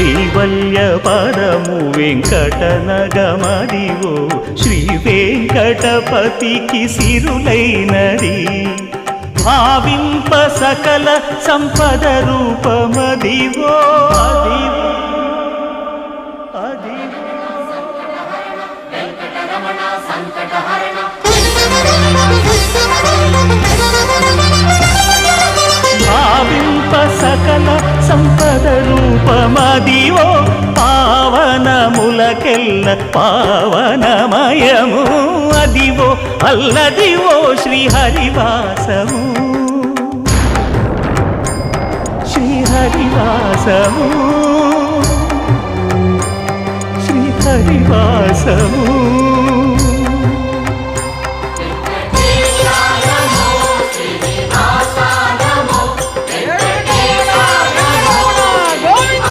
కైవల్య పదము వెంకటనగమదివో శ్రీ వెంకటపతికి సిరులైనది భావింప సకల సంపద రూపమదివో భావింప సకల సంపద రూపమదివో పావనములకెల్ల పావనమయము అదివో అల్లదివో శ్రీహరివాసము శ్రీహరివాసము శ్రీహరివాసము